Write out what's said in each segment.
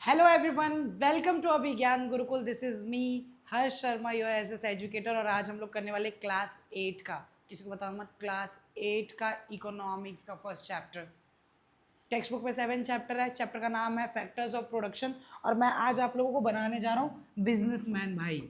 Hello everyone, welcome to Abhigyan Gurukul. This is me Harsh Sharma, your ace educator. और आज हम लोग करने वाले क्लास 8 का, किसी को बताओ मत, क्लास 8 का इकोनॉमिक्स का फर्स्ट चैप्टर। टेक्स्ट बुक में 7 चैप्टर है। चैप्टर का नाम है फैक्टर्स ऑफ प्रोडक्शन। और मैं आज आप लोगों को बनाने जा रहा हूँ बिजनेसमैन। भाई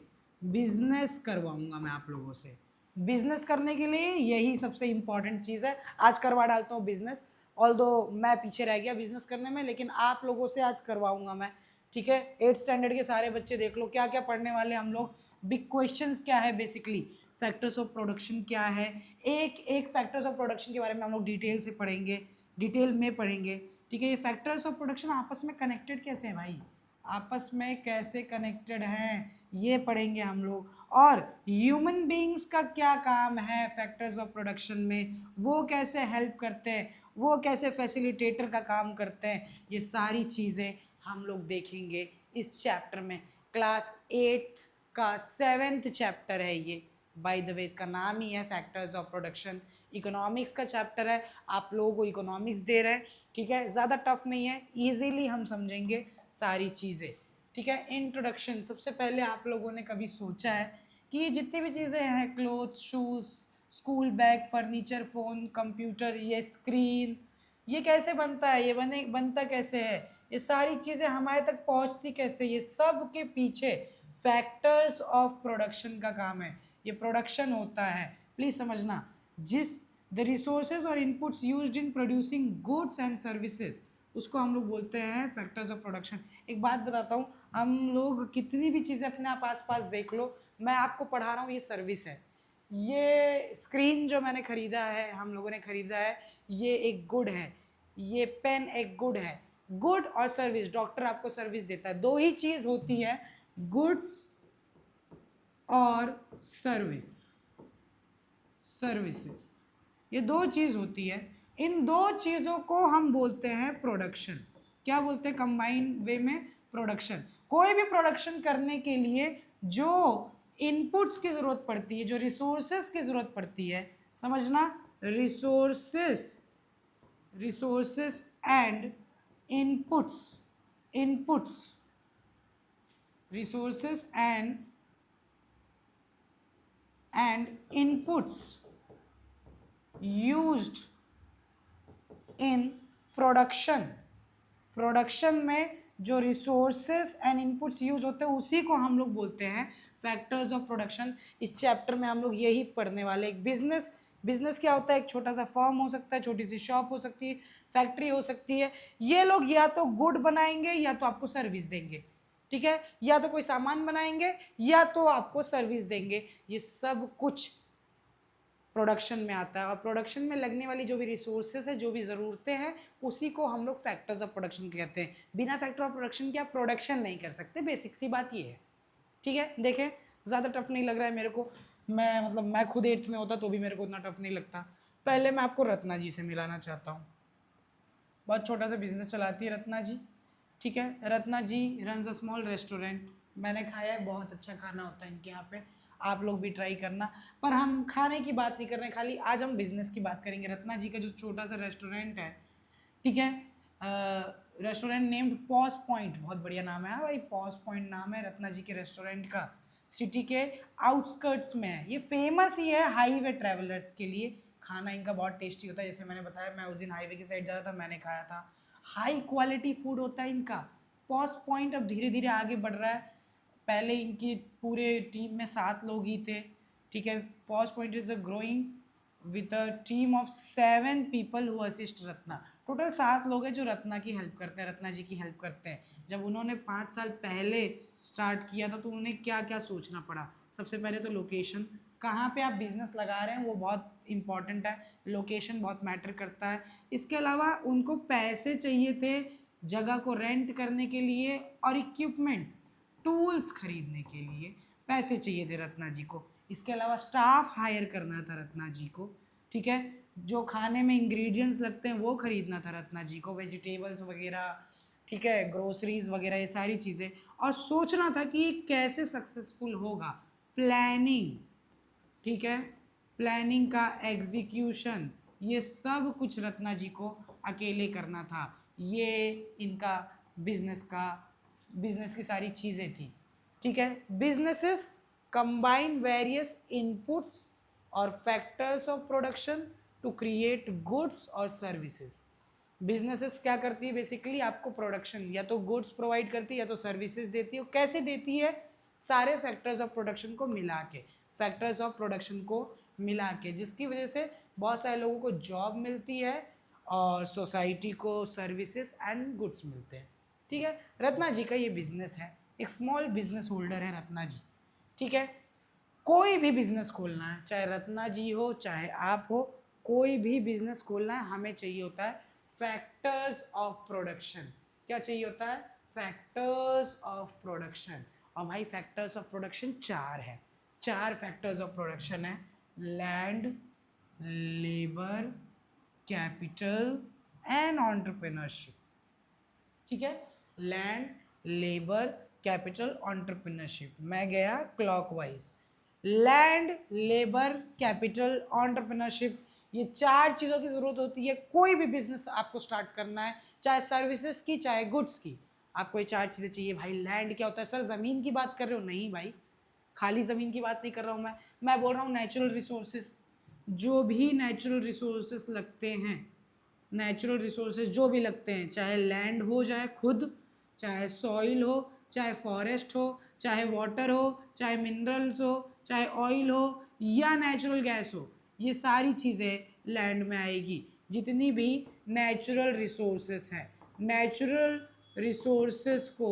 बिजनेस करवाऊंगा मैं आप लोगों से। बिजनेस करने के लिए यही सबसे इंपॉर्टेंट चीज़ है। आज करवा डालता हूँ बिजनेस। ऑल्दो मैं पीछे रह गया बिजनेस करने में, लेकिन आप लोगों से आज करवाऊंगा मैं। ठीक है, 8th स्टैंडर्ड के सारे बच्चे देख लो क्या क्या पढ़ने वाले हम लोग। बिग क्वेश्चंस क्या है, बेसिकली फैक्टर्स ऑफ प्रोडक्शन क्या है, एक एक फैक्टर्स ऑफ प्रोडक्शन के बारे में हम लोग डिटेल से पढ़ेंगे, डिटेल में पढ़ेंगे। ठीक है, ये फैक्टर्स ऑफ प्रोडक्शन आपस में कनेक्टेड कैसे हैं भाई, आपस में कैसे कनेक्टेड हैं ये पढ़ेंगे हम लोग। और ह्यूमन बीइंग्स का क्या काम है फैक्टर्स ऑफ प्रोडक्शन में, वो कैसे हेल्प करते हैं, वो कैसे फैसिलिटेटर का काम करते हैं, ये सारी चीज़ें हम लोग देखेंगे इस चैप्टर में। क्लास 8 का 7th चैप्टर है ये। बाय द वे इसका नाम ही है फैक्टर्स ऑफ प्रोडक्शन। इकोनॉमिक्स का चैप्टर है, आप लोगों को इकोनॉमिक्स दे रहे हैं। ठीक है, ज़्यादा टफ नहीं है, ईजीली हम समझेंगे सारी चीज़ें। ठीक है, इंट्रोडक्शन। सबसे पहले आप लोगों ने कभी सोचा है कि ये जितनी भी चीज़ें हैं, clothes, shoes, school bag, furniture, phone, computer, ये स्क्रीन, ये कैसे बनता है, ये बनता कैसे है, ये सारी चीज़ें हमारे तक पहुंचती कैसे, ये सब के पीछे फैक्टर्स ऑफ प्रोडक्शन का काम है। ये प्रोडक्शन होता है, प्लीज़ समझना। जिस द रिसोर्सेज और inputs used in producing goods and services, उसको हम लोग बोलते हैं फैक्टर्स ऑफ प्रोडक्शन। एक बात बताता हूँ, हम लोग कितनी भी चीज़ें अपने आप आसपास देख लो, मैं आपको पढ़ा रहा हूँ, ये सर्विस है। ये स्क्रीन जो मैंने ख़रीदा है, हम लोगों ने ख़रीदा है, ये एक गुड है। ये पेन एक गुड है। गुड और सर्विस, डॉक्टर आपको सर्विस देता है, दो ही चीज़ होती है, गुड्स और सर्विस, सर्विसेज, ये दो चीज़ होती है। इन दो चीज़ों को हम बोलते हैं प्रोडक्शन। क्या बोलते हैं कंबाइन वे में? प्रोडक्शन। कोई भी प्रोडक्शन करने के लिए जो इनपुट्स की ज़रूरत पड़ती है, जो रिसोर्सेस की ज़रूरत पड़ती है, समझना, resources, resources and inputs, inputs, resources and inputs used in production. Production में जो रिसोर्सेस एंड इनपुट्स यूज होते हैं उसी को हम लोग बोलते हैं फैक्टर्स ऑफ प्रोडक्शन। इस चैप्टर में हम लोग यही पढ़ने वाले। एक बिजनेस, बिजनेस क्या होता है? एक छोटा सा फर्म हो सकता है, छोटी सी शॉप हो सकती है, फैक्ट्री हो सकती है। ये लोग या तो गुड बनाएंगे या तो आपको सर्विस देंगे। ठीक है, या तो कोई सामान बनाएंगे या तो आपको सर्विस देंगे। ये सब कुछ प्रोडक्शन में आता है। और प्रोडक्शन में लगने वाली जो भी रिसोर्सेज है, जो भी ज़रूरतें हैं, उसी को हम लोग फैक्टर्स ऑफ प्रोडक्शन कहते हैं। बिना फैक्टर ऑफ प्रोडक्शन के आप प्रोडक्शन नहीं कर सकते, बेसिक सी बात ये है। ठीक है, देखें, ज़्यादा टफ नहीं लग रहा है मेरे को। मैं खुद 8th में होता तो भी मेरे को उतना टफ नहीं लगता। पहले मैं आपको रत्ना जी से मिलाना चाहता हूँ। बहुत छोटा सा बिजनेस चलाती है रत्ना जी। ठीक है, रत्ना जी रन्स अ स्मॉल रेस्टोरेंट। मैंने खाया है, बहुत अच्छा खाना होता है इनके यहाँ पे, आप लोग भी ट्राई करना। पर हम खाने की बात नहीं कर रहे हैं खाली, आज हम बिजनेस की बात करेंगे। रत्ना जी का जो छोटा सा रेस्टोरेंट है, ठीक है, रेस्टोरेंट नेम्ड पॉज पॉइंट, बहुत बढ़िया नाम है। हाँ भाई, पॉज पॉइंट नाम है रत्ना जी के रेस्टोरेंट का। सिटी के आउटस्कर्ट्स में है। ये फेमस ही है हाईवे ट्रैवलर्स के लिए। खाना इनका बहुत टेस्टी होता है, जैसे मैंने बताया, मैं उस दिन हाईवे की साइड जा रहा था, मैंने खाया था। हाई क्वालिटी फूड होता है इनका। पॉज पॉइंट अब धीरे धीरे आगे बढ़ रहा है। पहले इनकी पूरे टीम में 7 लोग ही थे। ठीक है, pause point is a growing with a team of 7 people who assist Ratna. Total 7 लोग हैं जो रत्ना की हेल्प करते हैं, रत्ना जी की हेल्प करते हैं। जब उन्होंने 5 साल पहले स्टार्ट किया था तो उन्हें क्या क्या सोचना पड़ा। सबसे पहले तो लोकेशन, कहाँ पे आप बिजनेस लगा रहे हैं वो बहुत इंपॉर्टेंट है, लोकेशन बहुत मैटर करता है। इसके अलावा उनको पैसे चाहिए थे जगह को रेंट करने के लिए और इक्विपमेंट्स, टूल्स खरीदने के लिए पैसे चाहिए थे रत्ना जी को। इसके अलावा स्टाफ हायर करना था रत्ना जी को। ठीक है, जो खाने में इंग्रेडिएंट्स लगते हैं वो खरीदना था रत्ना जी को, वेजिटेबल्स वगैरह, ठीक है, ग्रोसरीज वगैरह, ये सारी चीज़ें। और सोचना था कि ये कैसे सक्सेसफुल होगा, प्लानिंग। ठीक है, प्लानिंग का एग्जीक्यूशन, ये सब कुछ रत्ना जी को अकेले करना था। ये इनका बिजनेस का बिजनेस की सारी चीज़ें थी, ठीक है। बिजनेसेस कंबाइन वेरियस इनपुट्स और factors of production to create goods और सर्विसेज। बिजनेसेस क्या करती है बेसिकली, आपको प्रोडक्शन या तो गुड्स प्रोवाइड करती है या तो सर्विसेज देती है। कैसे देती है? सारे फैक्टर्स ऑफ प्रोडक्शन को मिला के, फैक्टर्स ऑफ प्रोडक्शन को मिला के, जिसकी वजह से बहुत सारे लोगों को जॉब मिलती है और सोसाइटी को सर्विसेज एंड गुड्स मिलते हैं, ठीक है। रत्ना जी का ये बिजनेस है, एक स्मॉल बिजनेस होल्डर है रत्ना जी, ठीक है। कोई भी बिजनेस खोलना है, चाहे रत्ना जी हो चाहे आप हो, कोई भी बिजनेस खोलना है, हमें चाहिए होता है फैक्टर्स ऑफ प्रोडक्शन। क्या चाहिए होता है? Factors of production. और भाई फैक्टर्स ऑफ प्रोडक्शन चार है, चार फैक्टर्स ऑफ प्रोडक्शन है। Land, labour, capital and entrepreneurship, ठीक है। Land, labour, capital, entrepreneurship. मैं गया clockwise. Land, labour, capital, entrepreneurship, ये चार चीज़ों की ज़रूरत होती है कोई भी बिजनेस आपको स्टार्ट करना है, चाहे सर्विसेज की चाहे गुड्स की, आपको ये चार चीज़ें चाहिए। भाई लैंड क्या होता है? सर ज़मीन की बात कर रहे हो? नहीं भाई, खाली ज़मीन की बात नहीं कर रहा हूँ मैं बोल रहा हूँ नेचुरल रिसोर्सेज, जो भी नेचुरल रिसोर्सेज लगते हैं, नेचुरल रिसोर्सेज जो भी लगते हैं, चाहे लैंड हो, चाहे खुद, चाहे सॉइल हो, चाहे फॉरेस्ट हो, चाहे वाटर हो, चाहे मिनरल्स हो, चाहे ऑयल हो या नेचुरल गैस हो, ये सारी चीज़ें लैंड में आएगी। जितनी भी नेचुरल रिसोर्सेस हैं, नेचुरल रिसोर्सेस को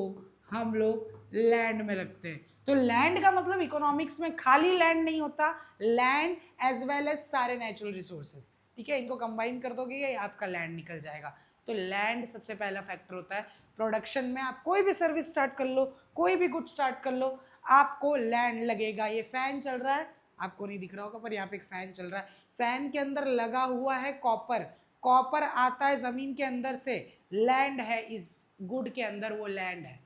हम लोग लैंड में रखते हैं। तो लैंड का मतलब इकोनॉमिक्स में खाली लैंड नहीं होता, लैंड एज वेल एज सारे नेचुरल रिसोर्सेज, ठीक है। इनको कंबाइन कर दोगे ये आपका लैंड निकल जाएगा। तो लैंड सबसे पहला फैक्टर होता है प्रोडक्शन में। आप कोई भी सर्विस स्टार्ट कर लो, कोई भी गुड स्टार्ट कर लो, आपको लैंड लगेगा। ये फैन चल रहा है, आपको नहीं दिख रहा होगा पर यहाँ पे एक फैन चल रहा है, फैन के अंदर लगा हुआ है कॉपर, कॉपर आता है जमीन के अंदर से, लैंड है इस गुड के अंदर, वो लैंड है।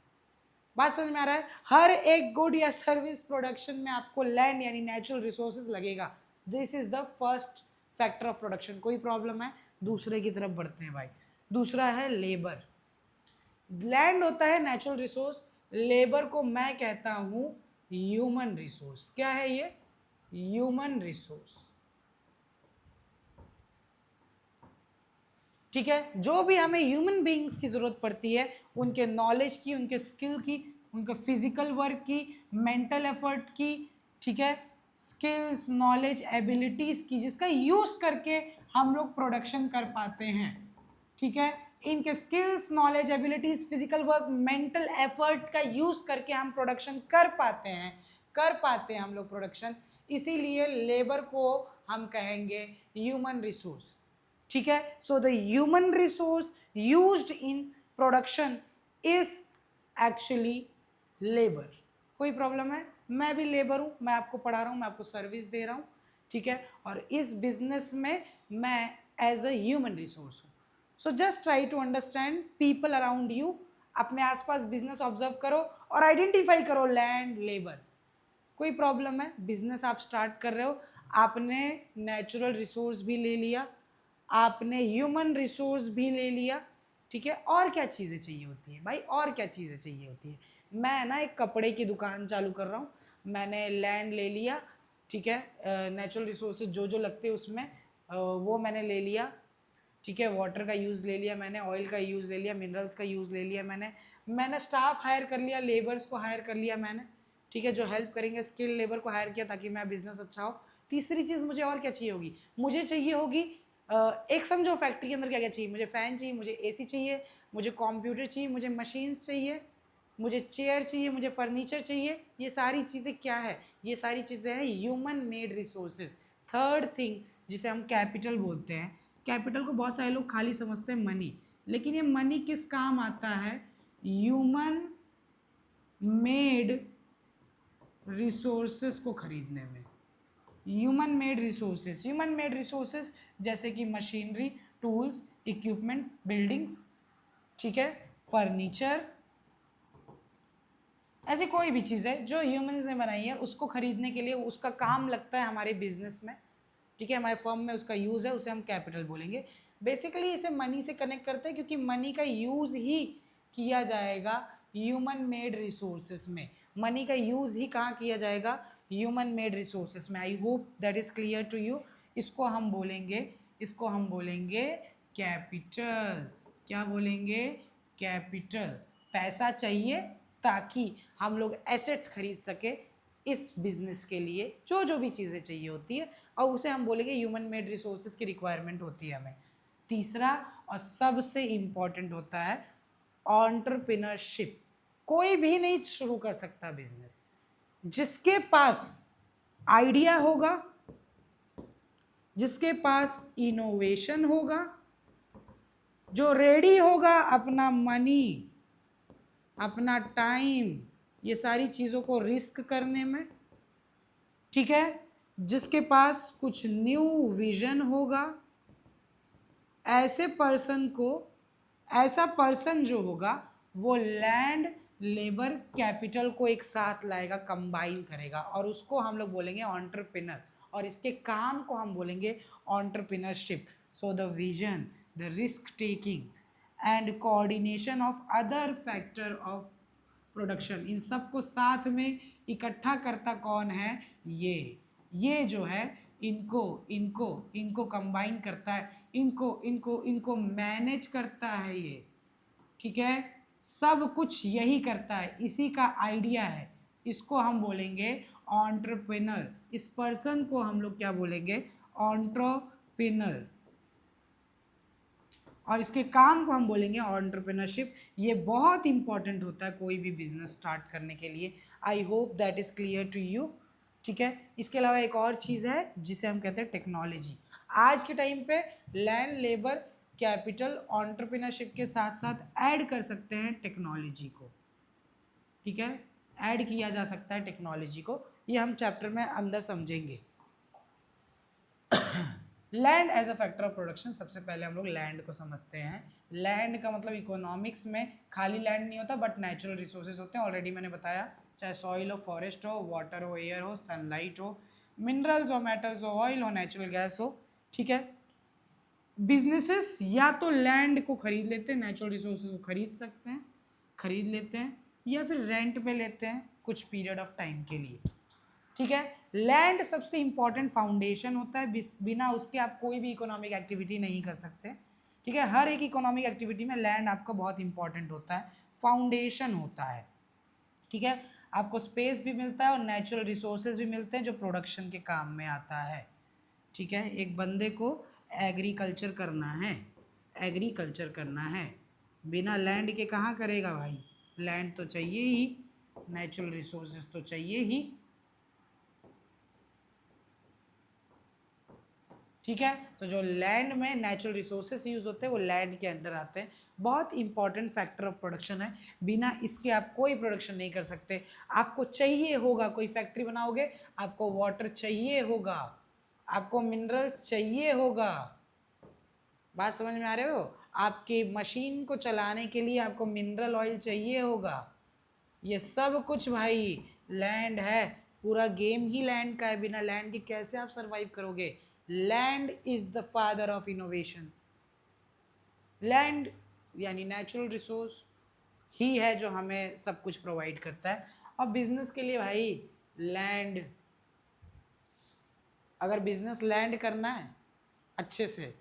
बात समझ में आ रहा है? हर एक गुड या सर्विस प्रोडक्शन में आपको लैंड यानी नेचुरल रिसोर्सेज लगेगा। This is the first factor of production. कोई प्रॉब्लम है? दूसरे की तरफ बढ़ते हैं भाई। दूसरा है लेबर। लैंड होता है नेचुरल रिसोर्स, लेबर को मैं कहता हूं ह्यूमन रिसोर्स। क्या है ये? ह्यूमन रिसोर्स, ठीक है। जो भी हमें ह्यूमन बीइंग्स की जरूरत पड़ती है, उनके नॉलेज की, उनके स्किल की, उनके फिजिकल वर्क की, मेंटल एफर्ट की, ठीक है, स्किल्स, नॉलेज, एबिलिटीज की, जिसका यूज करके हम लोग प्रोडक्शन कर पाते हैं, ठीक है। इनके skills, knowledge, abilities, physical work, mental effort का यूज करके हम प्रोडक्शन कर पाते हैं हम लोग प्रोडक्शन। इसीलिए लेबर को हम कहेंगे ह्यूमन रिसोर्स, ठीक है। So the human resource used in production is actually labour. कोई प्रॉब्लम है? मैं भी लेबर हूं, मैं आपको पढ़ा रहा हूं, मैं आपको सर्विस दे रहा हूं, ठीक है। और इस बिजनेस में मैं एज अ ह्यूमन रिसोर्स हूं। So just try to understand people around you, अपने आसपास बिजनेस ऑब्जर्व करो और आइडेंटिफाई करो लैंड, लेबर। कोई प्रॉब्लम है? बिजनेस आप स्टार्ट कर रहे हो, आपने नेचुरल रिसोर्स भी ले लिया, आपने ह्यूमन रिसोर्स भी ले लिया, ठीक है। और क्या चीज़ें चाहिए होती हैं भाई? और क्या चीज़ें चाहिए होती हैं? मैं ना एक कपड़े की दुकान चालू कर रहा हूँ, मैंने लैंड ले लिया, ठीक है, नेचुरल रिसोर्सेज जो जो लगते हैं उसमें वो मैंने ले लिया, ठीक है। वाटर का यूज़ ले लिया मैंने, ऑयल का यूज़ ले लिया, मिनरल्स का यूज़ ले लिया मैंने स्टाफ हायर कर लिया, लेबर्स को हायर कर लिया मैंने, ठीक है, जो हेल्प करेंगे, स्किल लेबर को हायर किया ताकि मेरा बिजनेस अच्छा हो। तीसरी चीज़ मुझे और क्या चाहिए होगी? मुझे चाहिए होगी एक समझो फैक्ट्री के अंदर क्या क्या चाहिए, मुझे फ़ैन चाहिए, मुझे एसी चाहिए, मुझे कंप्यूटर चाहिए, मुझे मशीन्स चाहिए, मुझे चेयर चाहिए, मुझे फर्नीचर चाहिए। ये सारी चीज़ें क्या है? ये सारी चीज़ें हैं human made resources. Third thing जिसे हम कैपिटल बोलते हैं, कैपिटल को बहुत सारे लोग खाली समझते हैं मनी, लेकिन ये मनी किस काम आता है? ह्यूमन मेड रिसोर्सेज को खरीदने में। ह्यूमन मेड रिसोर्सेज जैसे कि मशीनरी, टूल्स, इक्विपमेंट्स, बिल्डिंग्स, ठीक है, फर्नीचर, ऐसी कोई भी चीज़ है जो ह्यूमंस ने बनाई है, उसको खरीदने के लिए उसका काम लगता है हमारे बिजनेस में, ठीक है, हमारे फर्म में उसका यूज़ है, उसे हम कैपिटल बोलेंगे। बेसिकली इसे मनी से कनेक्ट करते हैं क्योंकि मनी का यूज़ ही किया जाएगा ह्यूमन मेड रिसोर्सेस में। मनी का यूज ही कहाँ किया जाएगा? ह्यूमन मेड रिसोर्सेस में। I hope that is clear to you. इसको हम बोलेंगे कैपिटल। क्या बोलेंगे? कैपिटल। पैसा चाहिए ताकि हम लोग एसेट्स खरीद सके इस बिजनेस के लिए, जो जो भी चीज़ें चाहिए होती है, और उसे हम बोलेंगे ह्यूमन मेड रिसोर्सेज की रिक्वायरमेंट होती है हमें। तीसरा और सबसे इम्पॉर्टेंट होता है एंटरप्रेन्योरशिप। कोई भी नहीं शुरू कर सकता बिजनेस। जिसके पास आइडिया होगा, जिसके पास इनोवेशन होगा, जो रेडी होगा अपना मनी, अपना टाइम, ये सारी चीज़ों को रिस्क करने में, ठीक है, जिसके पास कुछ न्यू विजन होगा, ऐसे पर्सन को, ऐसा पर्सन जो होगा वो लैंड, लेबर, कैपिटल को एक साथ लाएगा, कंबाइन करेगा, और उसको हम लोग बोलेंगे एंटरप्रेन्योर, और इसके काम को हम बोलेंगे entrepreneurship. So the vision, the risk taking and coordination of other factor of production, इन सबको साथ में इकट्ठा करता कौन है? ये जो है इनको इनको इनको कंबाइन करता है, इनको इनको इनको मैनेज करता है ये, ठीक है, सब कुछ यही करता है, इसी का आइडिया है। इसको हम बोलेंगे एंटरप्रेन्योर। इस पर्सन को हम लोग क्या बोलेंगे? एंटरप्रेन्योर। और इसके काम को हम बोलेंगे एंटरप्रेन्योरशिप। ये बहुत इंपॉर्टेंट होता है कोई भी बिजनेस स्टार्ट करने के लिए। I hope that is clear to you, ठीक है। इसके अलावा एक और चीज़ है जिसे हम कहते हैं टेक्नोलॉजी। आज के टाइम पे लैंड, लेबर, कैपिटल, एंटरप्रेन्योरशिप के साथ साथ ऐड कर सकते हैं टेक्नोलॉजी को, ठीक है, ऐड किया जा सकता है टेक्नोलॉजी को। ये हम चैप्टर में अंदर समझेंगे। Land as a factor of production. सबसे पहले हम लोग लैंड को समझते हैं। लैंड का मतलब इकोनॉमिक्स में खाली लैंड नहीं होता बट नेचुरल रिसोर्सेज होते हैं। ऑलरेडी मैंने बताया, चाहे सॉइल हो, फॉरेस्ट हो, वाटर हो, एयर हो, सनलाइट हो, मिनरल्स हो, मेटल्स हो, ऑयल हो, नेचुरल गैस हो, ठीक है। बिजनेसेस या तो लैंड को खरीद लेते हैं, नेचुरल रिसोर्सेज को खरीद लेते हैं, या फिर रेंट पे लेते हैं कुछ पीरियड ऑफ टाइम के लिए, ठीक है। लैंड सबसे इंपॉर्टेंट फाउंडेशन होता है, बिना उसके आप कोई भी इकोनॉमिक एक्टिविटी नहीं कर सकते, ठीक है। हर एक इकोनॉमिक एक्टिविटी में लैंड आपका बहुत इंपॉर्टेंट होता है, फाउंडेशन होता है, ठीक है। आपको स्पेस भी मिलता है और नेचुरल रिसोर्सेज भी मिलते हैं जो प्रोडक्शन के काम में आता है, ठीक है। एक बंदे को एग्रीकल्चर करना है, बिना लैंड के कहाँ करेगा भाई? लैंड तो चाहिए ही, नेचुरल रिसोर्सेज तो चाहिए ही, ठीक है। तो जो लैंड में नेचुरल रिसोर्सेज यूज होते हैं वो लैंड के अंडर आते हैं। बहुत इंपॉर्टेंट फैक्टर ऑफ प्रोडक्शन है, बिना इसके आप कोई प्रोडक्शन नहीं कर सकते। आपको चाहिए होगा, कोई फैक्ट्री बनाओगे आपको वाटर चाहिए होगा, आपको मिनरल्स चाहिए होगा, बात समझ में आ रहे हो? आपकी मशीन को चलाने के लिए आपको मिनरल ऑयल चाहिए होगा। ये सब कुछ भाई लैंड है, पूरा गेम ही लैंड का है। बिना लैंड के कैसे आप सरवाइव करोगे? Land is the father of innovation. Land यानी नेचुरल रिसोर्स ही है जो हमें सब कुछ प्रोवाइड करता है। और बिजनेस के लिए भाई लैंड, अगर बिजनेस लैंड करना है अच्छे से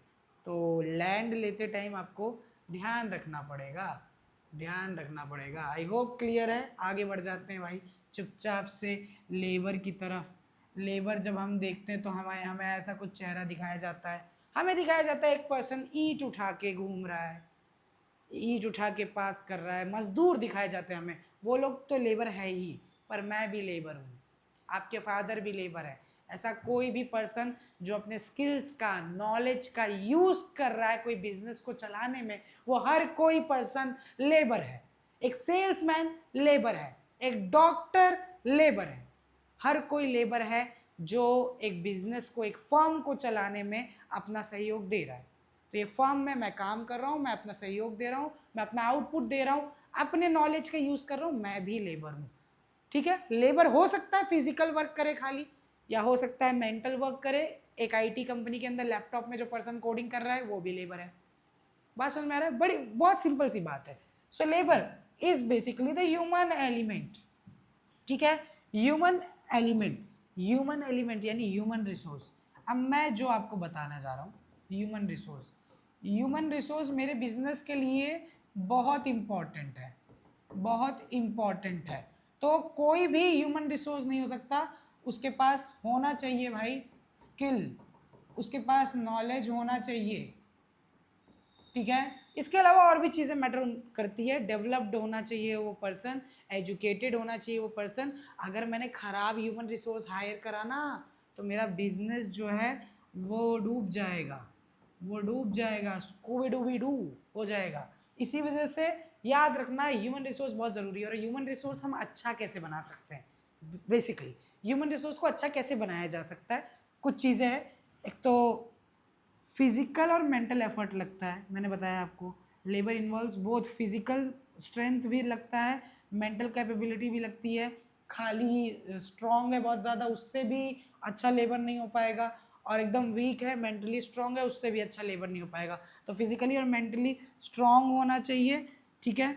तो लैंड लेते टाइम आपको ध्यान रखना पड़ेगा। आई होप क्लियर है। आगे बढ़ जाते हैं भाई चुपचाप से लेबर की तरफ। लेबर जब हम देखते हैं तो हमें ऐसा कुछ चेहरा दिखाया जाता है, एक पर्सन ईंट उठा के घूम रहा है, ईंट उठा के पास कर रहा है, मजदूर दिखाए जाते हैं हमें। वो लोग तो लेबर है ही, पर मैं भी लेबर हूँ, आपके फादर भी लेबर है। ऐसा कोई भी पर्सन जो अपने स्किल्स का, नॉलेज का यूज कर रहा है कोई बिजनेस को चलाने में, वो हर कोई पर्सन लेबर है। एक सेल्समैन लेबर है, एक डॉक्टर लेबर है, हर कोई लेबर है जो एक बिजनेस को, एक फर्म को चलाने में अपना सहयोग दे रहा है। तो ये फर्म में मैं काम कर रहा हूँ, मैं अपना सहयोग दे रहा हूँ, मैं अपना आउटपुट दे रहा हूँ, अपने नॉलेज का यूज कर रहा हूँ, मैं भी लेबर हूँ, ठीक है। लेबर हो सकता है फिजिकल वर्क करे खाली, या हो सकता है मेंटल वर्क करे। एक आईटी कंपनी के अंदर लैपटॉप में जो पर्सन कोडिंग कर रहा है वो भी लेबर है। बात समझ में आ रहा है? बड़ी बहुत सिंपल सी बात है। So labour is basically the human element, ठीक है, ह्यूमन एलिमेंट यानी ह्यूमन रिसोर्स। अब मैं जो आपको बताना जा रहा हूँ, ह्यूमन रिसोर्स मेरे बिजनेस के लिए बहुत इम्पॉर्टेंट है, बहुत इम्पॉर्टेंट है। तो कोई भी ह्यूमन रिसोर्स नहीं हो सकता, उसके पास होना चाहिए भाई स्किल, उसके पास नॉलेज होना चाहिए, ठीक है। इसके अलावा और भी चीज़ें मैटर करती है, डेवलप्ड होना चाहिए वो पर्सन, एजुकेटेड होना चाहिए वो पर्सन। अगर मैंने खराब ह्यूमन रिसोर्स हायर करा ना तो मेरा बिजनेस जो है वो डूब जाएगा, स्कूबी डूबी डू हो जाएगा। इसी वजह से याद रखना ह्यूमन रिसोर्स बहुत ज़रूरी है। और ह्यूमन रिसोर्स हम अच्छा कैसे बना सकते हैं, बेसिकली ह्यूमन रिसोर्स को अच्छा कैसे बनाया जा सकता है, कुछ चीज़ें हैं। एक तो फिजिकल और मेंटल एफर्ट लगता है, मैंने बताया आपको, labour involves both, physical strength भी लगता है, मेंटल कैपेबिलिटी भी लगती है। खाली स्ट्रांग है बहुत ज़्यादा उससे भी अच्छा लेबर नहीं हो पाएगा, और एकदम वीक है मेंटली स्ट्रांग है उससे भी अच्छा लेबर नहीं हो पाएगा। तो फिजिकली और मेंटली स्ट्रांग होना चाहिए, ठीक है।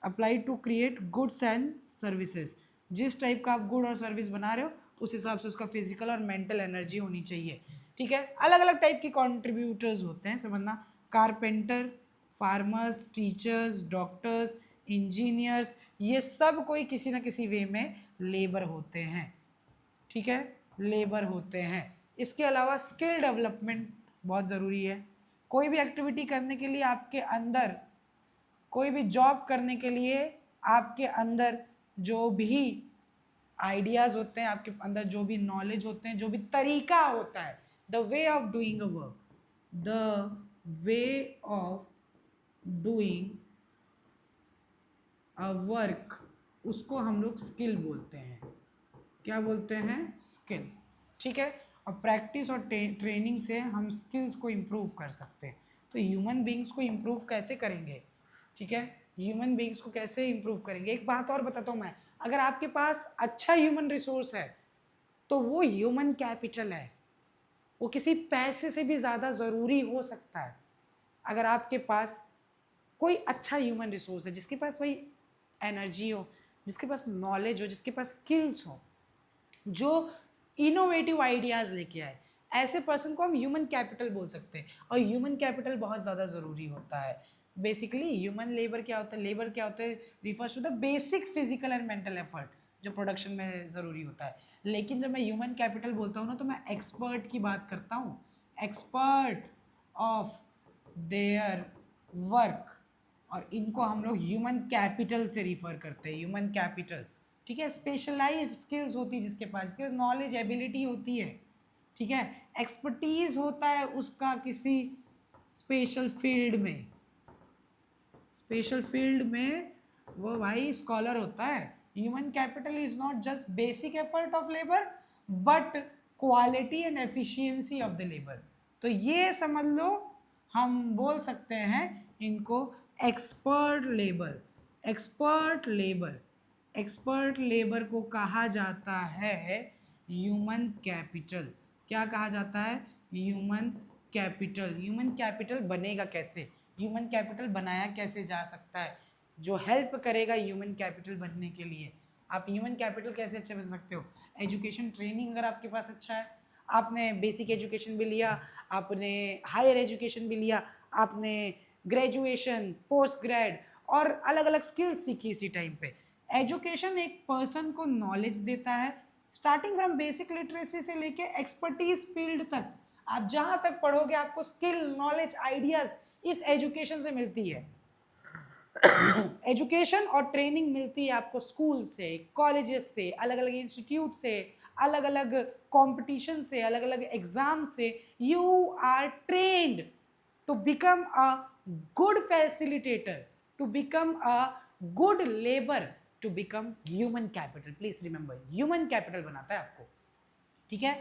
Apply to create goods and services, जिस टाइप का आप गुड और सर्विस बना रहे हो उस हिसाब से उसका फिजिकल और मेंटल एनर्जी होनी चाहिए, ठीक है। अलग अलग टाइप के कंट्रीब्यूटर्स होते हैं, समझना, carpenter, farmers, teachers, doctors, engineers, ये सब कोई किसी ना किसी वे में लेबर होते हैं, ठीक है, लेबर होते हैं। इसके अलावा स्किल डेवलपमेंट बहुत ज़रूरी है। कोई भी एक्टिविटी करने के लिए आपके अंदर, कोई भी जॉब करने के लिए आपके अंदर जो भी आइडियाज़ होते हैं, आपके अंदर जो भी नॉलेज होते हैं, जो भी तरीका होता है, the way of doing a work, the way of doing a work, उसको हम लोग स्किल बोलते हैं। क्या बोलते हैं? स्किल, ठीक है। और प्रैक्टिस और ट्रेनिंग से हम स्किल्स को इम्प्रूव कर सकते हैं। तो ह्यूमन बींग्स को इम्प्रूव कैसे करेंगे, ठीक है, ह्यूमन बींग्स को कैसे इम्प्रूव करेंगे। एक बात और बताता हूँ मैं, अगर आपके पास अच्छा ह्यूमन रिसोर्स है तो वो ह्यूमन कैपिटल है, वो किसी पैसे से भी ज़्यादा ज़रूरी हो सकता है। अगर आपके पास कोई अच्छा ह्यूमन रिसोर्स है, जिसके पास भाई एनर्जी हो, जिसके पास नॉलेज हो, जिसके पास स्किल्स हो, जो इनोवेटिव आइडियाज़ लेके आए, ऐसे पर्सन को हम ह्यूमन कैपिटल बोल सकते हैं। और ह्यूमन कैपिटल बहुत ज़्यादा ज़रूरी होता है। बेसिकली ह्यूमन लेबर क्या होता है, लेबर क्या होता है, refers to the basic physical and mental effort जो प्रोडक्शन में ज़रूरी होता है। लेकिन जब मैं ह्यूमन कैपिटल बोलता हूँ ना तो मैं एक्सपर्ट की बात करता हूँ, एक्सपर्ट ऑफ देयर वर्क, और इनको हम लोग ह्यूमन कैपिटल से रिफर करते हैं, ह्यूमन कैपिटल, ठीक है। स्पेशलाइज्ड स्किल्स होती है जिसके पास, जिसके नॉलेज एबिलिटी होती है, ठीक है, एक्सपर्टीज होता है उसका किसी स्पेशल फील्ड में, स्पेशल फील्ड में वो भाई स्कॉलर होता है। Human capital is not just basic effort of labour but quality and efficiency of the labour. तो ये समझ लो, हम बोल सकते हैं इनको expert labour, expert labour, expert labour को कहा जाता है ह्यूमन कैपिटल। क्या कहा जाता है? Human capital. ह्यूमन कैपिटल बनेगा कैसे, ह्यूमन कैपिटल बनाया कैसे जा सकता है, जो हेल्प करेगा ह्यूमन कैपिटल बनने के लिए। आप ह्यूमन कैपिटल कैसे अच्छे बन सकते हो? एजुकेशन ट्रेनिंग अगर आपके पास अच्छा है, आपने बेसिक एजुकेशन भी लिया, आपने हायर एजुकेशन भी लिया, आपने ग्रेजुएशन, पोस्ट ग्रेड और अलग अलग स्किल्स सीखी इसी टाइम पे। एजुकेशन एक पर्सन को नॉलेज देता है, स्टार्टिंग फ्रॉम बेसिक लिटरेसी से लेके एक्सपर्टीज फील्ड तक। आप जहाँ तक पढ़ोगे आपको स्किल, नॉलेज, आइडियाज इस एजुकेशन से मिलती है। एजुकेशन और ट्रेनिंग मिलती है आपको स्कूल से, कॉलेजेस से, अलग अलग इंस्टीट्यूट से, अलग अलग कंपटीशन से, अलग अलग एग्जाम से। You are trained to become a good facilitator, to become a good labour, to become human capital. Please remember, human capital बनाता है आपको, ठीक है।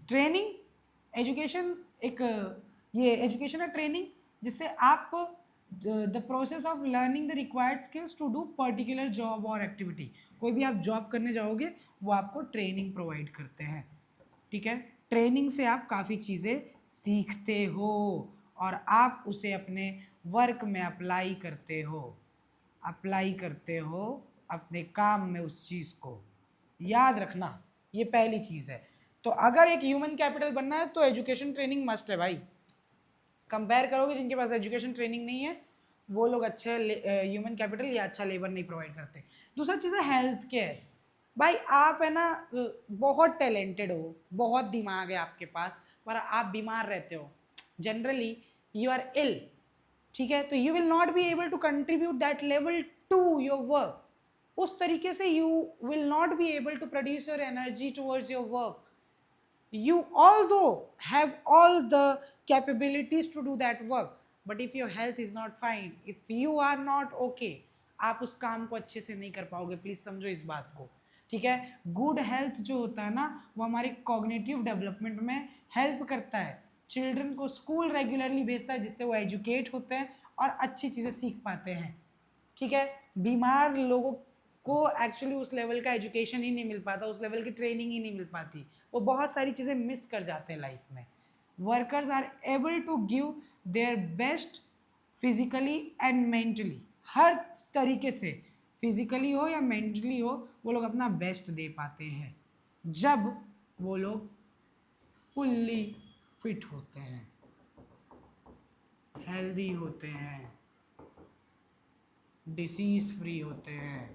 ट्रेनिंग, एजुकेशन, एक ये एजुकेशन है ट्रेनिंग, जिससे आप the process of learning the required skills to do particular job और एक्टिविटी। कोई भी आप जॉब करने जाओगे वो आपको ट्रेनिंग प्रोवाइड करते हैं, ठीक है। ट्रेनिंग से आप काफ़ी चीज़ें सीखते हो और आप उसे अपने वर्क में अप्लाई करते हो, अप्लाई करते हो अपने काम में उस चीज़ को, याद रखना, ये पहली चीज़ है। तो अगर एक ह्यूमन कैपिटल बनना है तो एजुकेशन ट्रेनिंग मस्ट है भाई। कंपेयर करोगे जिनके पास एजुकेशन ट्रेनिंग नहीं है वो लोग अच्छे ह्यूमन कैपिटल या अच्छा लेबर नहीं प्रोवाइड करते। दूसरा चीज़ है हेल्थ केयर। भाई आप है ना बहुत टैलेंटेड हो, बहुत दिमाग है आपके पास, पर आप बीमार रहते हो, जनरली यू आर इल, ठीक है, तो you will not be able to contribute that level to your work. उस तरीके से you will not be able to produce your energy towards your work. You although have all the capabilities to do that work, but if your health is not fine, if you are not okay, आप उस काम को अच्छे से नहीं कर पाओगे। Please समझो इस बात को, ठीक है। गुड हेल्थ जो होता है ना वो हमारी कॉग्निटिव डेवलपमेंट में हेल्प करता है, चिल्ड्रन को स्कूल रेगुलरली भेजता है जिससे वो एजुकेट होते हैं और अच्छी चीज़ें सीख पाते हैं, ठीक है। बीमार लोगों को एक्चुअली उस लेवल का एजुकेशन ही नहीं मिल पाता, उस लेवल की ट्रेनिंग ही नहीं मिल पाती, वो बहुत सारी चीज़ें मिस कर जाते हैं लाइफ में। Workers are able to give their best physically and mentally, हर तरीके से, फिजिकली हो या मेंटली हो, वो लोग अपना बेस्ट दे पाते हैं जब वो लोग फुल्ली फिट होते हैं, हेल्दी होते हैं, डिसीज फ्री होते हैं।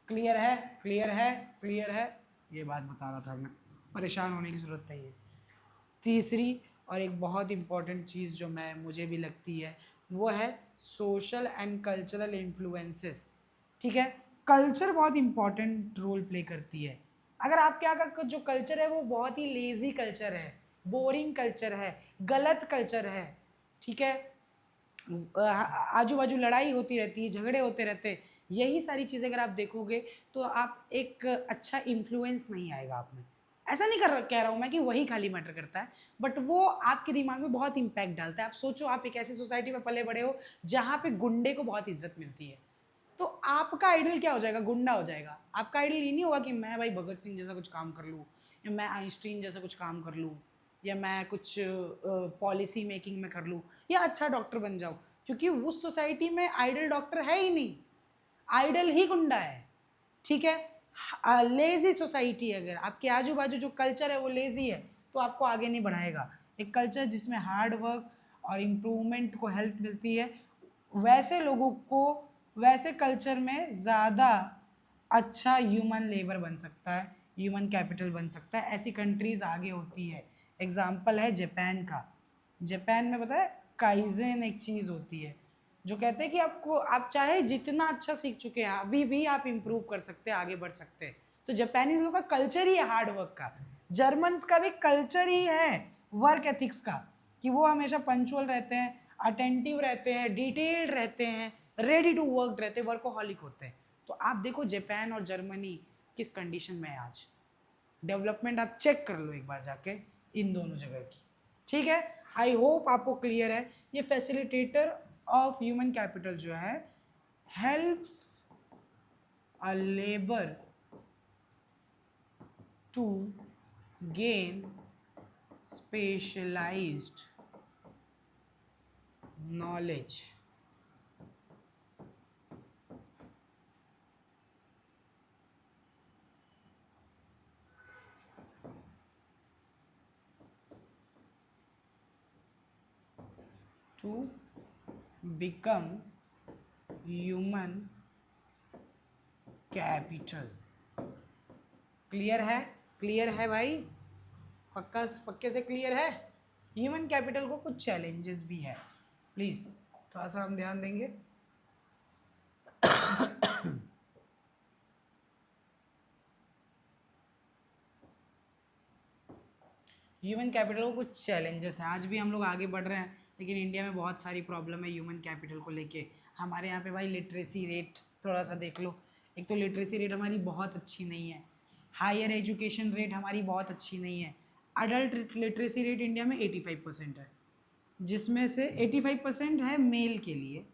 क्लियर है, क्लियर है, क्लियर है, ये बात बता रहा था मैं, परेशान होने की ज़रूरत नहीं है। तीसरी और एक बहुत इम्पॉर्टेंट चीज़ जो मुझे भी लगती है वो है सोशल एंड कल्चरल इन्फ्लुएंसेस, ठीक है। कल्चर बहुत इम्पॉर्टेंट रोल प्ले करती है। अगर आपके यहाँ का जो कल्चर है वो बहुत ही लेज़ी कल्चर है, बोरिंग कल्चर है, गलत कल्चर है, ठीक है, आजू बाजू लड़ाई होती रहती है, झगड़े होते रहते हैं, यही सारी चीज़ें अगर आप देखोगे तो आप एक अच्छा इन्फ्लुएंस नहीं आएगा आप में। ऐसा नहीं कह रहा हूँ मैं कि वही खाली मैटर करता है, बट वो आपके दिमाग में बहुत इम्पैक्ट डालता है। आप सोचो आप एक ऐसी सोसाइटी में पले बड़े हो जहाँ पे गुंडे को बहुत इज्जत मिलती है, तो आपका आइडल क्या हो जाएगा? गुंडा हो जाएगा। आपका आइडल ये नहीं होगा कि मैं भाई भगत सिंह जैसा कुछ काम कर लूँ, या मैं आइंस्टीन जैसा कुछ काम कर लूँ, या मैं कुछ पॉलिसी मेकिंग में कर लूँ, या अच्छा डॉक्टर बन जाऊँ, क्योंकि उस सोसाइटी में आइडल डॉक्टर है ही नहीं, आइडल ही गुंडा है, ठीक है। लेजी सोसाइटी, अगर आपके आजू बाजू जो कल्चर है वो लेजी है तो आपको आगे नहीं बढ़ाएगा। एक कल्चर जिसमें हार्ड वर्क और इम्प्रूवमेंट को हेल्प मिलती है, वैसे लोगों को, वैसे कल्चर में ज़्यादा अच्छा ह्यूमन लेबर बन सकता है, ह्यूमन कैपिटल बन सकता है। ऐसी कंट्रीज़ आगे होती है। एग्जाम्पल है जापान का। जापान में पता है काइजेन एक चीज़ होती है जो कहते हैं कि आपको, आप चाहे जितना अच्छा सीख चुके हैं अभी भी आप इम्प्रूव कर सकते हैं, आगे बढ़ सकते हैं। तो जापानीज लोग का कल्चर ही है हार्ड वर्क का। जर्मन्स का भी कल्चर ही है वर्क एथिक्स का, कि वो हमेशा पंचुअल रहते हैं, अटेंटिव रहते हैं, डिटेल्ड रहते हैं, रेडी टू वर्क रहते हैं, वर्कोहॉलिक होते हैं। तो आप देखो जापान और जर्मनी किस कंडीशन में है आज, डेवलपमेंट आप चेक कर लो एक बार जाके इन दोनों जगह की, ठीक है। आई होप आपको क्लियर है। ये फैसिलिटेटर ऑफ ह्यूमन कैपिटल जो है helps a labour to gain specialised knowledge, to become human capital। Clear है, क्लियर है भाई, पक्का पक्के से क्लियर है। ह्यूमन कैपिटल को कुछ चैलेंजेस भी है, प्लीज थोड़ा सा हम ध्यान देंगे। ह्यूमन कैपिटल को कुछ चैलेंजेस हैं, आज भी हम लोग आगे बढ़ रहे हैं लेकिन इंडिया में बहुत सारी प्रॉब्लम है ह्यूमन कैपिटल को लेके। हमारे यहाँ पे भाई लिटरेसी रेट थोड़ा सा देख लो, एक तो लिटरेसी रेट हमारी बहुत अच्छी नहीं है, हायर एजुकेशन रेट हमारी बहुत अच्छी नहीं है। अडल्ट लिटरेसी रेट इंडिया में 85% है, जिसमें से 85% है मेल के लिए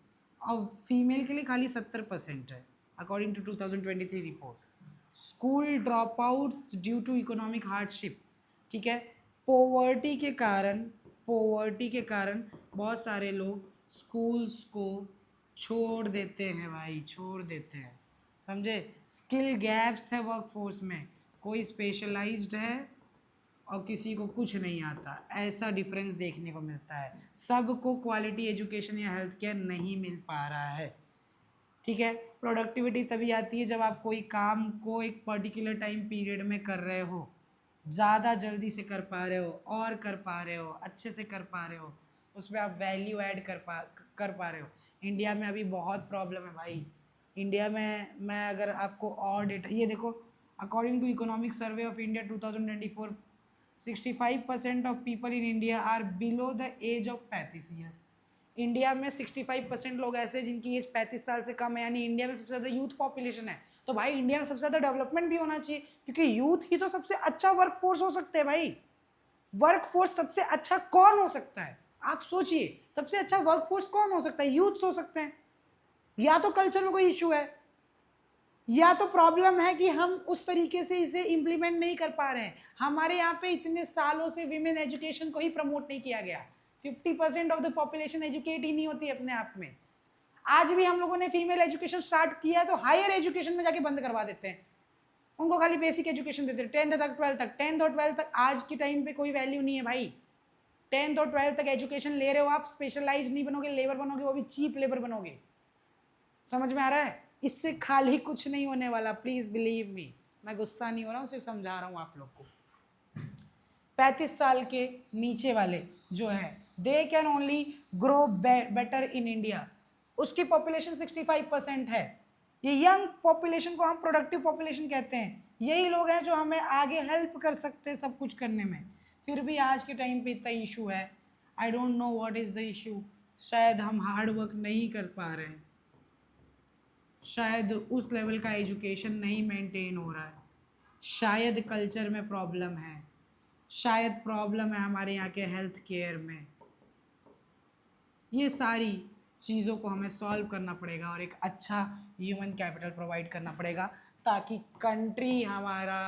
और फीमेल के लिए खाली 70% है, according to 2023 report. School drop outs due to economic hardship, ठीक है, पोवर्टी के कारण बहुत सारे लोग स्कूल्स को छोड़ देते हैं भाई, छोड़ देते हैं, समझे। स्किल गैप्स है वर्कफोर्स में, कोई स्पेशलाइज्ड है और किसी को कुछ नहीं आता, ऐसा डिफरेंस देखने को मिलता है। सबको क्वालिटी एजुकेशन या हेल्थ केयर नहीं मिल पा रहा है, ठीक है। प्रोडक्टिविटी तभी आती है जब आप कोई काम को एक पर्टिकुलर टाइम पीरियड में कर रहे हो, ज़्यादा जल्दी से कर पा रहे हो और कर पा रहे हो, अच्छे से कर पा रहे हो, उसमें आप वैल्यू ऐड कर पा रहे हो। इंडिया में अभी बहुत प्रॉब्लम है भाई। इंडिया में मैं अगर आपको और डेटा, ये देखो, according to economic survey of India 2024, 65% of people in India are below the age of 35 years. India में 65% लोग ऐसे हैं जिनकी एज 35 साल से कम है, यानी इंडिया में सबसे ज़्यादा यूथ पॉपुलेशन है। तो भाई इंडिया में सबसे ज़्यादा डेवलपमेंट भी होना चाहिए, क्योंकि यूथ ही तो सबसे अच्छा वर्कफोर्स हो सकते हैं भाई। वर्कफोर्स सबसे अच्छा कौन हो सकता है, आप सोचिए, सबसे अच्छा वर्कफोर्स कौन हो सकता है, यूथ हो सकते हैं। या तो कल्चर में कोई इशू है, या तो प्रॉब्लम है कि हम उस तरीके से इसे इम्प्लीमेंट नहीं कर पा रहे हैं। हमारे यहाँ पे इतने सालों से विमेन एजुकेशन को ही प्रमोट नहीं किया गया। 50% ऑफ द पॉपुलेशन एजुकेट ही नहीं होती अपने आप में। आज भी हम लोगों ने फीमेल एजुकेशन स्टार्ट किया तो हायर एजुकेशन में जाके बंद करवा देते हैं, उनको खाली बेसिक एजुकेशन देते हैं, 10th तक 12th तक। 10th और 12th तक आज के टाइम पे कोई वैल्यू नहीं है भाई। 10th और 12th तक एजुकेशन ले रहे हो आप, स्पेशलाइज नहीं बनोगे, लेबर बनोगे, वो भी चीप लेबर बनोगे। समझ में आ रहा है, इससे खाली कुछ नहीं होने वाला, प्लीज बिलीव मी। मैं गुस्सा नहीं हो रहा हूँ, सिर्फ समझा रहा हूँ आप लोग को। 35 साल के नीचे वाले जो है, they can only grow better in India. उसकी पॉपुलेशन 65% है। ये यंग पॉपुलेशन को हम प्रोडक्टिव पॉपुलेशन कहते हैं। यही लोग हैं जो हमें आगे हेल्प कर सकते हैं सब कुछ करने में। फिर भी आज के टाइम पे इतना इशू है। I don't know what is the issue. शायद हम हार्ड वर्क नहीं कर पा रहे हैं, शायद उस लेवल का एजुकेशन नहीं मेंटेन हो रहा है, शायद कल्चर में प्रॉब्लम है, शायद प्रॉब्लम है हमारे यहाँ के हेल्थ केयर में। ये सारी चीज़ों को हमें सॉल्व करना पड़ेगा और एक अच्छा ह्यूमन कैपिटल प्रोवाइड करना पड़ेगा, ताकि कंट्री हमारा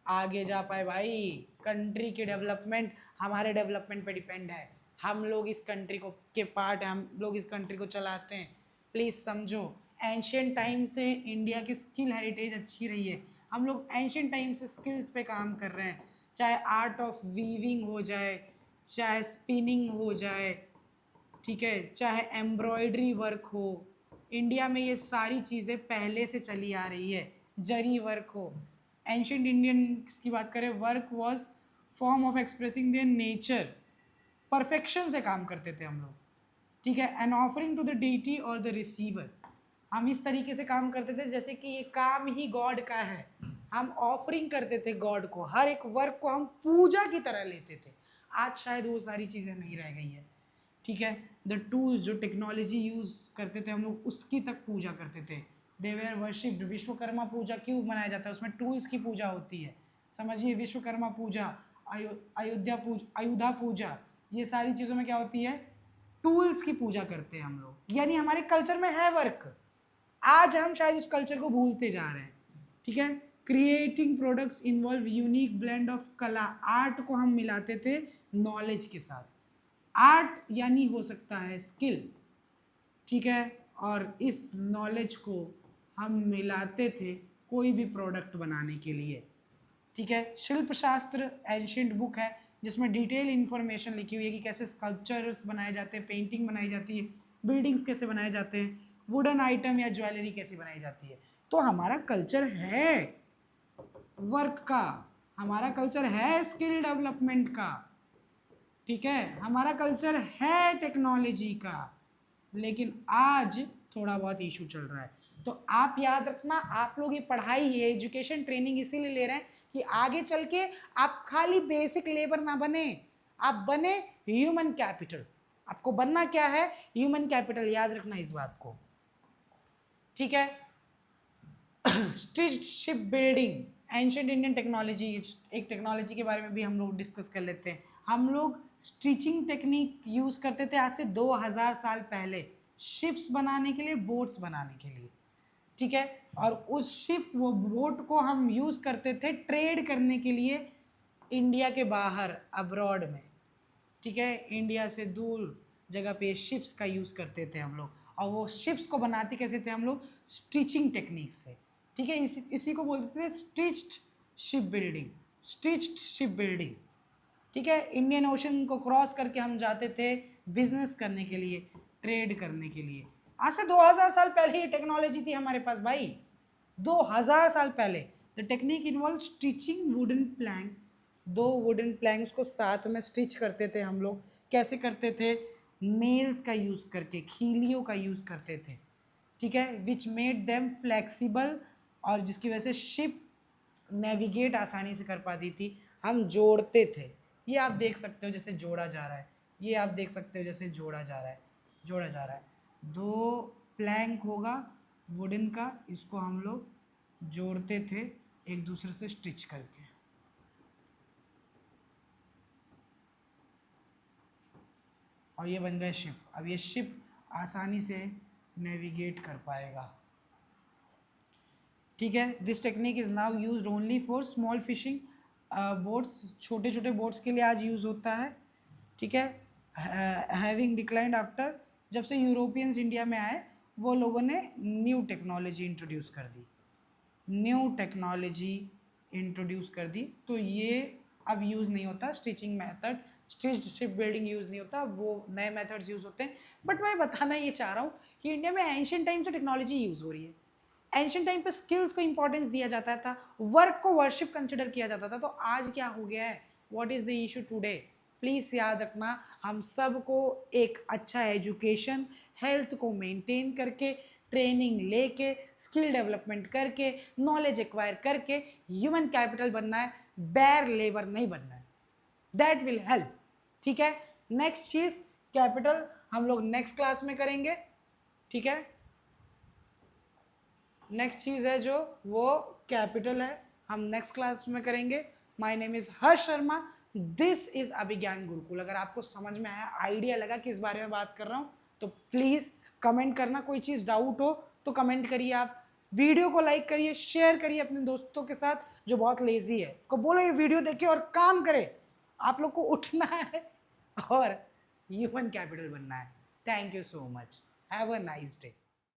आगे जा पाए भाई। कंट्री की डेवलपमेंट हमारे डेवलपमेंट पे डिपेंड है। हम लोग इस कंट्री को के पार्ट हैं, हम लोग इस कंट्री को चलाते हैं। प्लीज़ समझो, एंशियंट टाइम से इंडिया की स्किल हेरिटेज अच्छी रही है। हम लोग एंशियंट टाइम से स्किल्स पे काम कर रहे हैं, चाहे आर्ट ऑफ वीविंग हो जाए, चाहे स्पिनिंग हो जाए, ठीक है, चाहे एम्ब्रॉयडरी वर्क हो। इंडिया में ये सारी चीज़ें पहले से चली आ रही है। जरी वर्क हो, एंशियंट इंडियंस की बात करें, work was form of expressing their nature. Perfection से काम करते थे हम लोग, ठीक है। An offering to the deity और द रिसीवर। हम इस तरीके से काम करते थे जैसे कि ये काम ही गॉड का है। हम ऑफरिंग करते थे गॉड को, हर एक वर्क को हम पूजा की तरह लेते थे। आज शायद वो सारी चीज़ें नहीं रह गई है, ठीक है। द टूल्स, जो टेक्नोलॉजी यूज़ करते थे हम लोग, उसकी तक पूजा करते थे। दे वेयर वर्शिप्ड। विश्वकर्मा पूजा क्यों मनाया जाता है, उसमें टूल्स की पूजा होती है, समझिए। विश्वकर्मा पूजा, आयुधा पूजा, ये सारी चीज़ों में क्या होती है, टूल्स की पूजा करते हैं हम लोग। यानी हमारे कल्चर में है वर्क, आज हम शायद उस कल्चर को भूलते जा रहे हैं, ठीक है। Creating products involve unique blend of कला। आर्ट को हम मिलाते थे नॉलेज के साथ। आर्ट यानी हो सकता है स्किल, ठीक है, और इस नॉलेज को हम मिलाते थे कोई भी प्रोडक्ट बनाने के लिए, ठीक है। शिल्प शास्त्र एंशियंट बुक है जिसमें डिटेल इन्फॉर्मेशन लिखी हुई है कि कैसे स्कल्पचर्स बनाए जाते हैं, पेंटिंग बनाई जाती है, बिल्डिंग्स कैसे बनाए जाते हैं, वुडन आइटम या ज्वेलरी कैसे बनाई जाती है। तो हमारा कल्चर है वर्क का, हमारा कल्चर है स्किल डेवलपमेंट का, ठीक है, हमारा कल्चर है टेक्नोलॉजी का। लेकिन आज थोड़ा बहुत इशू चल रहा है। तो आप याद रखना, आप लोग ये पढ़ाई, ये एजुकेशन ट्रेनिंग इसीलिए ले रहे हैं कि आगे चल के आप खाली बेसिक लेबर ना बने, आप बने ह्यूमन कैपिटल। आपको बनना क्या है, ह्यूमन कैपिटल, याद रखना इस बात को, ठीक है। Stitched ship building, ancient Indian technology, एक टेक्नोलॉजी के बारे में भी हम लोग डिस्कस कर लेते हैं। हम लोग स्टिचिंग टेक्निक यूज़ करते थे आज से 2000 साल पहले, शिप्स बनाने के लिए, बोट्स बनाने के लिए, ठीक है। और उस शिप, वो बोट को हम यूज़ करते थे ट्रेड करने के लिए इंडिया के बाहर, अब्रॉड में, ठीक है, इंडिया से दूर जगह पे शिप्स का यूज़ करते थे हम लोग, और वो शिप्स को बनाते कैसे थे हम लोग, स्टिचिंग टेक्निक से, ठीक है। इसी को बोलते थे stitched ship building, stitched ship building, ठीक है। इंडियन ओशन को क्रॉस करके हम जाते थे बिजनेस करने के लिए, ट्रेड करने के लिए। आज से 2000 साल पहले ये टेक्नोलॉजी थी हमारे पास भाई, 2000 साल पहले। The technique involve stitching wooden plank, 2 wooden planks को साथ में स्टिच करते थे हम लोग। कैसे करते थे, नेल्स का यूज़ करके, खीलियों का यूज़ करते थे, ठीक है, विच मेड देम फ्लेक्सिबल, और जिसकी वजह से शिप नेविगेट आसानी से कर पाती थी। हम जोड़ते थे, ये आप देख सकते हो जैसे जोड़ा जा रहा है, ये आप देख सकते हो जैसे जोड़ा जा रहा है, जोड़ा जा रहा है। 2 प्लैंक होगा वुडन का, इसको हम लोग जोड़ते थे एक दूसरे से स्टिच करके, और ये बन गए शिप। अब ये शिप आसानी से नेविगेट कर पाएगा, ठीक है। This technique is now use only for small fishing boats, छोटे छोटे बोट्स के लिए आज यूज़ होता है, ठीक है। हैविंग डिक्लाइंड आफ्टर, जब से यूरोपियंस इंडिया में आए वो लोगों ने न्यू टेक्नोलॉजी इंट्रोड्यूस कर दी, न्यू टेक्नोलॉजी इंट्रोड्यूस कर दी, तो ये अब यूज़ नहीं होता stitching method, stitched ship building use नहीं होता, वो नए मेथड्स यूज़ होते हैं। बट मैं बताना ये चाह रहा हूँ कि इंडिया में एंशिएंट टाइम से टेक्नोलॉजी यूज़ हो रही है। एंशिएंट टाइम पे स्किल्स को इंपॉर्टेंस दिया जाता था, वर्क को वर्शिप कंसिडर किया जाता था, तो आज क्या हो गया है, what is the issue today. Please याद रखना, हम सबको एक अच्छा एजुकेशन, हेल्थ को मेंटेन करके, ट्रेनिंग लेके, स्किल डेवलपमेंट करके, नॉलेज एक्वायर करके ह्यूमन कैपिटल बनना है, बेयर लेबर नहीं बनना है। दैट विल हेल्प, ठीक है। नेक्स्ट चीज़ कैपिटल हम लोग नेक्स्ट क्लास में करेंगे, ठीक है। नेक्स्ट चीज़ है जो वो कैपिटल है, हम नेक्स्ट क्लास में करेंगे। My name is Harsh Sharma, this is Abhigyan Gurukul. अगर आपको समझ में आया, आइडिया लगा किस बारे में बात कर रहा हूँ, तो प्लीज़ कमेंट करना। कोई चीज़ डाउट हो तो कमेंट करिए आप, वीडियो को लाइक करिए, शेयर करिए अपने दोस्तों के साथ जो बहुत लेजी है, को बोलो ये वीडियो देखिए और काम करे। आप लोग को उठना है और ह्यूमन कैपिटल बनना है। Thank you so much, have a nice day.